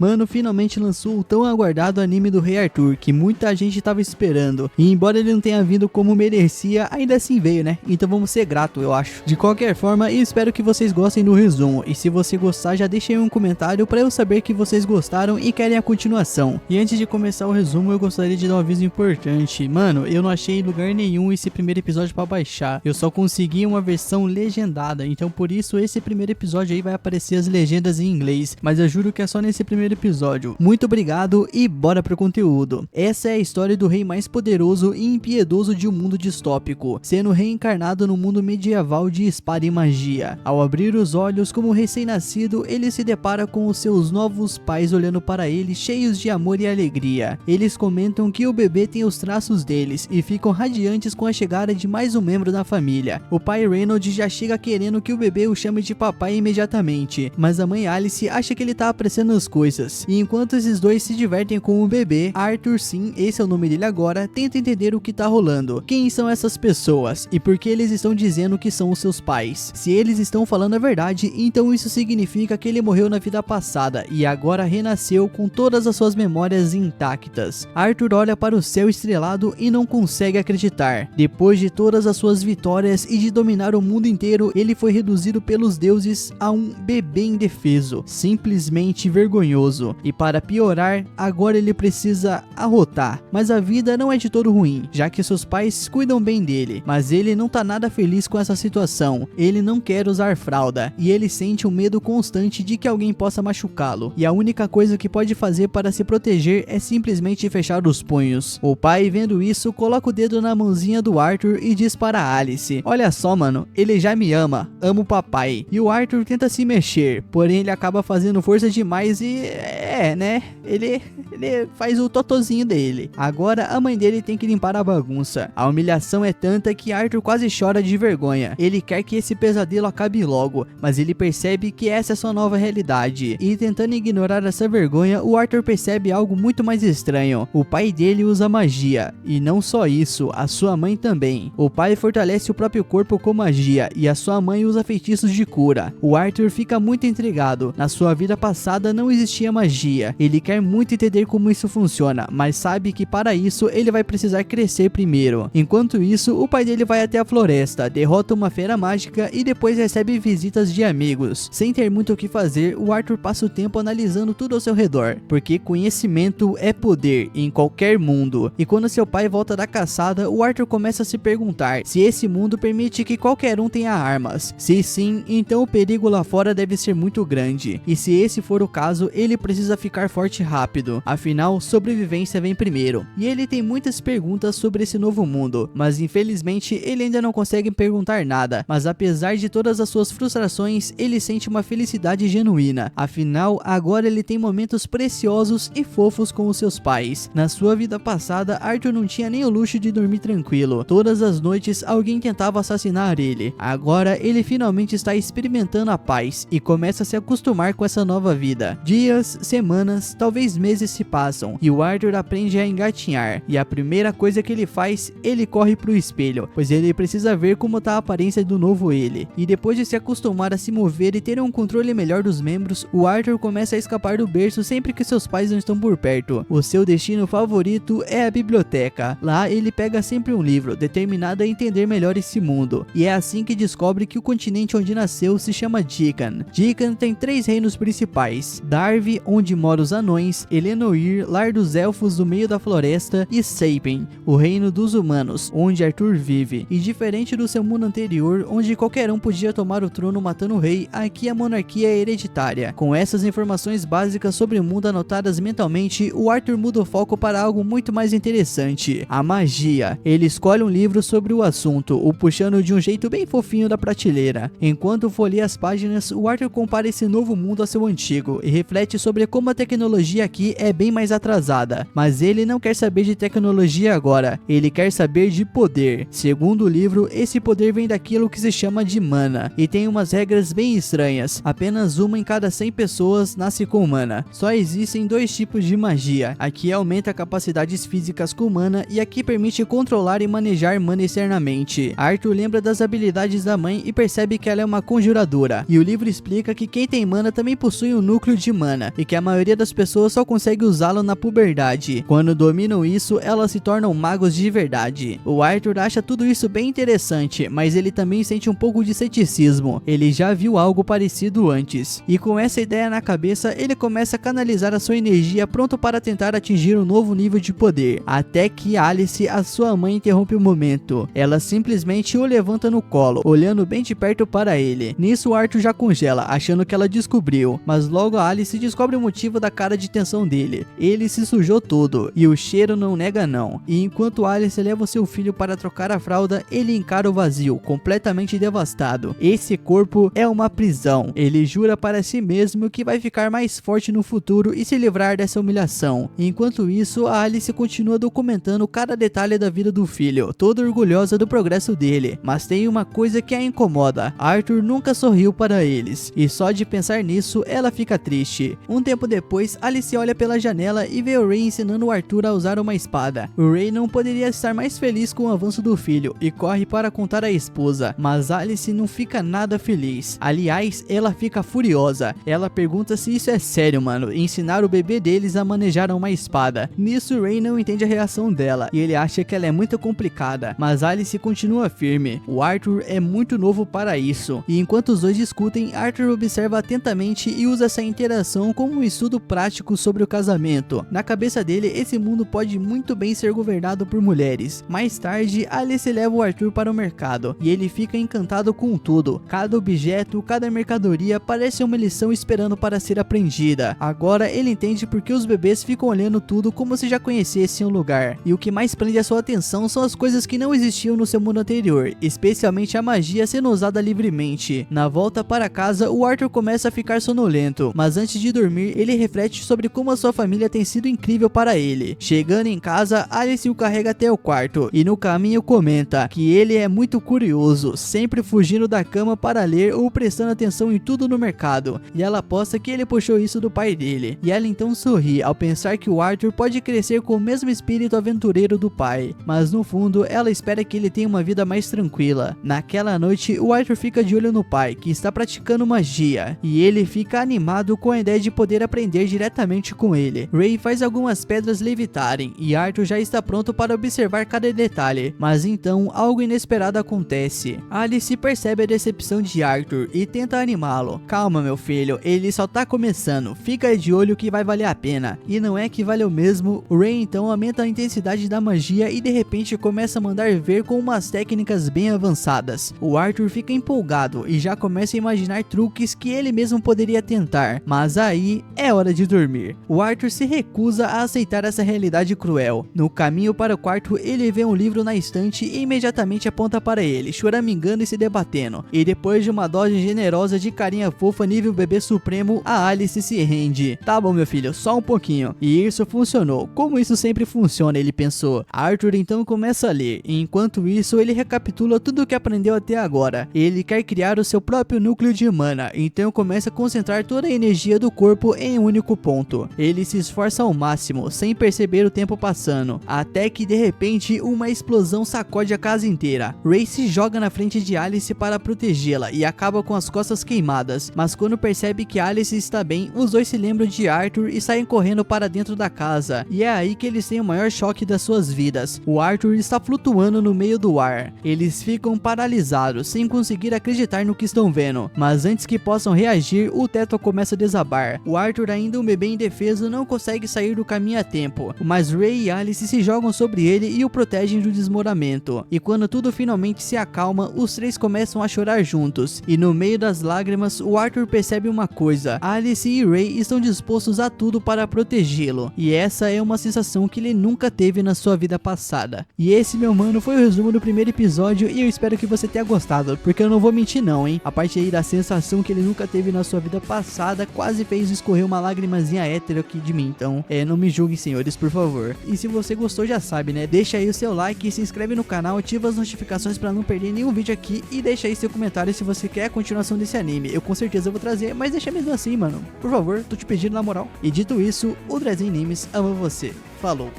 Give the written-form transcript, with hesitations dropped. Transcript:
Mano, finalmente lançou o tão aguardado anime do Rei Arthur, que muita gente tava esperando. E embora ele não tenha vindo como merecia, ainda assim veio, né? Então vamos ser gratos, eu acho. De qualquer forma, eu espero que vocês gostem do resumo. E se você gostar, já deixa aí um comentário pra eu saber que vocês gostaram e querem a continuação. E antes de começar o resumo, eu gostaria de dar um aviso importante. Mano, eu não achei em lugar nenhum esse primeiro episódio pra baixar. Eu só consegui uma versão legendada. Então por isso esse primeiro episódio aí vai aparecer as legendas em inglês. Mas eu juro que é só nesse primeiro episódio. Muito obrigado e bora pro conteúdo. Essa é a história do rei mais poderoso e impiedoso de um mundo distópico, sendo reencarnado no mundo medieval de espada e magia. Ao abrir os olhos como recém-nascido, ele se depara com os seus novos pais olhando para ele cheios de amor e alegria. Eles comentam que o bebê tem os traços deles e ficam radiantes com a chegada de mais um membro da família. O pai Reynolds já chega querendo que o bebê o chame de papai imediatamente, mas a mãe Alice acha que ele tá apressando as coisas. E enquanto esses dois se divertem com o bebê, Arthur, sim, esse é o nome dele agora, tenta entender o que tá rolando. Quem são essas pessoas e por que eles estão dizendo que são os seus pais? Se eles estão falando a verdade, então isso significa que ele morreu na vida passada e agora renasceu com todas as suas memórias intactas. Arthur olha para o céu estrelado e não consegue acreditar. Depois de todas as suas vitórias e de dominar o mundo inteiro, ele foi reduzido pelos deuses a um bebê indefeso, simplesmente vergonhoso. E para piorar, agora ele precisa arrotar. Mas a vida não é de todo ruim, já que seus pais cuidam bem dele, mas ele não tá nada feliz com essa situação. Ele não quer usar fralda e ele sente um medo constante de que alguém possa machucá-lo. E a única coisa que pode fazer para se proteger é simplesmente fechar os punhos. O pai, vendo isso, coloca o dedo na mãozinha do Arthur e diz para Alice: olha só, mano, ele já me ama, amo o papai. E o Arthur tenta se mexer, porém ele acaba fazendo força demais e né, ele faz o totozinho dele. Agora a mãe dele tem que limpar a bagunça. A humilhação é tanta que Arthur quase chora de vergonha. Ele quer que esse pesadelo acabe logo, mas ele percebe que essa é sua nova realidade. E tentando ignorar essa vergonha, o Arthur percebe algo muito mais estranho. O pai dele usa magia, e não só isso, a sua mãe também. O pai fortalece o próprio corpo com magia, e a sua mãe usa feitiços de cura. O Arthur fica muito intrigado. Na sua vida passada não existia magia. Ele quer muito entender como isso funciona, mas sabe que para isso ele vai precisar crescer primeiro. Enquanto isso, o pai dele vai até a floresta, derrota uma fera mágica e depois recebe visitas de amigos. Sem ter muito o que fazer, o Arthur passa o tempo analisando tudo ao seu redor, porque conhecimento é poder em qualquer mundo. E quando seu pai volta da caçada, o Arthur começa a se perguntar se esse mundo permite que qualquer um tenha armas. Se sim, então o perigo lá fora deve ser muito grande. E se esse for o caso, ele precisa ficar forte rápido. Afinal, sobrevivência vem primeiro. E ele tem muitas perguntas sobre esse novo mundo, mas infelizmente ele ainda não consegue perguntar nada. Mas apesar de todas as suas frustrações, ele sente uma felicidade genuína. Afinal, agora ele tem momentos preciosos e fofos com os seus pais. Na sua vida passada, Arthur não tinha nem o luxo de dormir tranquilo. Todas as noites alguém tentava assassinar ele. Agora ele finalmente está experimentando a paz e começa a se acostumar com essa nova vida. Dias, semanas, talvez meses se passam e o Arthur aprende a engatinhar. E a primeira coisa que ele faz, ele corre pro espelho, pois ele precisa ver como tá a aparência do novo ele. E depois de se acostumar a se mover e ter um controle melhor dos membros, o Arthur começa a escapar do berço sempre que seus pais não estão por perto. O seu destino favorito é a biblioteca. Lá ele pega sempre um livro, determinado a entender melhor esse mundo. E é assim que descobre que o continente onde nasceu se chama Dican. Dican tem 3 reinos principais: Darvi, onde moram os anões; Elenoir, lar dos elfos do meio da floresta; e Seipen, o reino dos humanos, onde Arthur vive. E diferente do seu mundo anterior, onde qualquer um podia tomar o trono matando o rei, aqui a monarquia é hereditária. Com essas informações básicas sobre o mundo anotadas mentalmente, o Arthur muda o foco para algo muito mais interessante: a magia. Ele escolhe um livro sobre o assunto, o puxando de um jeito bem fofinho da prateleira. Enquanto folheia as páginas, o Arthur compara esse novo mundo ao seu antigo e reflete sobre como a tecnologia aqui é bem mais atrasada, mas ele não quer saber de tecnologia agora, ele quer saber de poder. Segundo o livro, esse poder vem daquilo que se chama de mana, e tem umas regras bem estranhas, apenas uma em cada 100 pessoas nasce com mana. Só existem 2 tipos de magia, aqui aumenta capacidades físicas com mana e aqui permite controlar e manejar mana externamente. Arthur lembra das habilidades da mãe e percebe que ela é uma conjuradora, e o livro explica que quem tem mana também possui um núcleo de mana, e que a maioria das pessoas só consegue usá-lo na puberdade. Quando dominam isso, elas se tornam magos de verdade. O Arthur acha tudo isso bem interessante, mas ele também sente um pouco de ceticismo, ele já viu algo parecido antes, e com essa ideia na cabeça, ele começa a canalizar a sua energia pronto para tentar atingir um novo nível de poder, até que Alice, a sua mãe, interrompe o momento. Ela simplesmente o levanta no colo, olhando bem de perto para ele. Nisso Arthur já congela, achando que ela descobriu, mas logo a Alice descobre o motivo da cara de tensão dele. Ele se sujou todo, e o cheiro não nega não. E enquanto Alice leva o seu filho para trocar a fralda, ele encara o vazio, completamente devastado. Esse corpo é uma prisão. Ele jura para si mesmo que vai ficar mais forte no futuro e se livrar dessa humilhação. Enquanto isso, a Alice continua documentando cada detalhe da vida do filho, toda orgulhosa do progresso dele. Mas tem uma coisa que a incomoda: Arthur nunca sorriu para eles, e só de pensar nisso, ela fica triste. Um tempo depois, Alice olha pela janela e vê o Ray ensinando o Arthur a usar uma espada. O Ray não poderia estar mais feliz com o avanço do filho, e corre para contar à esposa, mas Alice não fica nada feliz. Aliás, ela fica furiosa. Ela pergunta se isso é sério, mano, ensinar o bebê deles a manejar uma espada. Nisso, Ray não entende a reação dela, e ele acha que ela é muito complicada, mas Alice continua firme. O Arthur é muito novo para isso, e enquanto os dois discutem, Arthur observa atentamente e usa essa interação como um estudo prático sobre o casamento. Na cabeça dele, esse mundo pode muito bem ser governado por mulheres. Mais tarde, Alice leva o Arthur para o mercado, e ele fica encantado com tudo. Cada objeto, cada mercadoria parece uma lição esperando para ser aprendida. Agora ele entende porque os bebês ficam olhando tudo como se já conhecessem o lugar, e o que mais prende a sua atenção são as coisas que não existiam no seu mundo anterior, especialmente a magia sendo usada livremente. Na volta para casa, o Arthur começa a ficar sonolento, mas antes de dormir, ele reflete sobre como a sua família tem sido incrível para ele. Chegando em casa, Alice o carrega até o quarto, e no caminho comenta que ele é muito curioso, sempre fugindo da cama para ler ou prestando atenção em tudo no mercado, e ela aposta que ele puxou isso do pai dele. E ela então sorri ao pensar que o Arthur pode crescer com o mesmo espírito aventureiro do pai, mas no fundo ela espera que ele tenha uma vida mais tranquila. Naquela noite, o Arthur fica de olho no pai, que está praticando magia, e ele fica animado com a ideia de poder aprender diretamente com ele. Ray faz algumas pedras levitarem, e Arthur já está pronto para observar cada detalhe, mas então algo inesperado acontece. Alice percebe a decepção de Arthur e tenta animá-lo. Calma, meu filho, ele só tá começando, fica de olho que vai valer a pena. E não é que valeu mesmo. O Ray então aumenta a intensidade da magia e de repente começa a mandar ver com umas técnicas bem avançadas. O Arthur fica empolgado e já começa a imaginar truques que ele mesmo poderia tentar, mas aí é hora de dormir. O Arthur se recusa a aceitar essa realidade cruel. No caminho para o quarto, ele vê um livro na estante e imediatamente aponta para ele, choramingando e se debatendo. E depois de uma dose generosa de carinha fofa nível bebê supremo, a Alice se rende. Tá bom, meu filho, só um pouquinho. E isso funcionou, como isso sempre funciona, ele pensou. Arthur então começa a ler, e enquanto isso ele recapitula tudo o que aprendeu até agora. Ele quer criar o seu próprio núcleo de mana, então começa a concentrar toda a energia do corpo em um único ponto. Ele se esforça ao máximo, sem perceber o tempo passando, até que de repente uma explosão sacode a casa inteira. Ray se joga na frente de Alice para protegê-la e acaba com as costas queimadas, mas quando percebe que Alice está bem, os dois se lembram de Arthur e saem correndo para dentro da casa, e é aí que eles têm o maior choque das suas vidas. O Arthur está flutuando no meio do ar. Eles ficam paralisados, sem conseguir acreditar no que estão vendo, mas antes que possam reagir, o teto começa a desabar. O Arthur, ainda um bebê indefeso, não consegue sair do caminho a tempo, mas Ray e Alice se jogam sobre ele e o protegem do desmoronamento. E quando tudo finalmente se acalma, os três começam a chorar juntos, e no meio das lágrimas, o Arthur percebe uma coisa: Alice e Ray estão dispostos a tudo para protegê-lo, e essa é uma sensação que ele nunca teve na sua vida passada. E esse, meu mano, foi o resumo do primeiro episódio, e eu espero que você tenha gostado, porque eu não vou mentir não, hein. A parte aí da sensação que ele nunca teve na sua vida passada quase fez escorrer uma lagrimazinha hétero aqui de mim, então não me julguem, senhores, por favor. E se você gostou, já sabe, né? Deixa aí o seu like, se inscreve no canal, ativa as notificações pra não perder nenhum vídeo aqui e deixa aí seu comentário se você quer a continuação desse anime. Eu com certeza vou trazer, mas deixa mesmo assim, mano. Por favor, tô te pedindo na moral. E dito isso, o Drezinho Animes ama você. Falou!